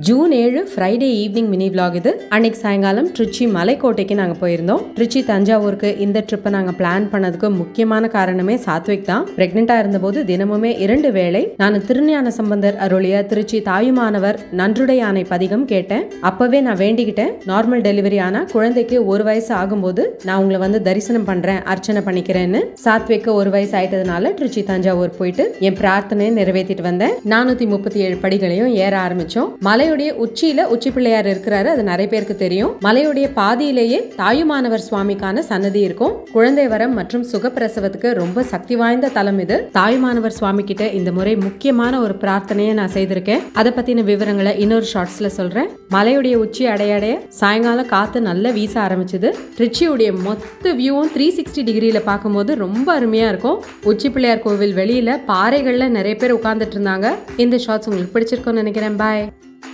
June 7 Friday evening mini vlog இது. அன்னைக்கு சாயங்காலம் திருச்சி மலைக்கோட்டைக்கு நாங்கள் போயிருந்தோம். திருச்சி தஞ்சாவூருக்கு இந்த ட்ரிப்பை நாங்கள் பிளான் பண்ணதுக்கு முக்கியமான காரணமே சாத்விக் தான். பிரெக்னெண்டா இருந்தபோது தினமுமே 2 வேளை நான் திருஞான சம்பந்தர் அருளிய திருச்சி தாயுமானவர் நன்றுடையானை பதிகம் கேட்டேன். அப்பவே நான் வேண்டிக்கிட்டேன், நார்மல் டெலிவரி ஆனா குழந்தைக்கு 1 வயசு ஆகும்போது நான் உங்களை வந்து தரிசனம் பண்றேன், அர்ச்சனை பண்ணிக்கிறேன்னு. சாத்விக்கு 1 வயசு ஆயிட்டதுனால திருச்சி தஞ்சாவூர் போயிட்டு என் பிரார்த்தனையை நிறைவேற்றிட்டு வந்தேன். 437 படிகளையும் ஏற ஆரம்பிச்சோம். மலையுடைய உச்சியில உச்சி பிள்ளையார் இருக்கிறாரு, அது நிறைய பேருக்கு தெரியும். மலையுடைய பாதியிலேயே தாயுமானவர் சுவாமிக்கான சன்னதி இருக்கும். குழந்தை வரம் மற்றும் சுகப்பிரசவத்துக்கு ரொம்ப சக்தி வாய்ந்த தலம் இது. தாயுமானவர் சுவாமி கிட்ட இந்த முறை முக்கியமான ஒரு பிரார்த்தனையை நான் செய்திருக்கேன். அதை பத்தின விவரங்களை இன்னொரு ஷார்ட்ஸ்ல சொல்றேன். மலையுடைய உச்சி அடைய சாயங்காலம் காத்து நல்லா வீச ஆரம்பிச்சது. திருச்சியுடைய மொத்த வியூவும் 360 டிகிரியில பார்க்கும்போது ரொம்ப அருமையா இருக்கும். உச்சி பிள்ளையார் கோவில் வெளியில பாறைகள்ல நிறைய பேர் உட்கார்ந்துட்டு இருந்தாங்க. இந்த ஷார்ட்ஸ் உங்களுக்கு பிடிச்சிருக்கும்னு நினைக்கிறேன். பாய்.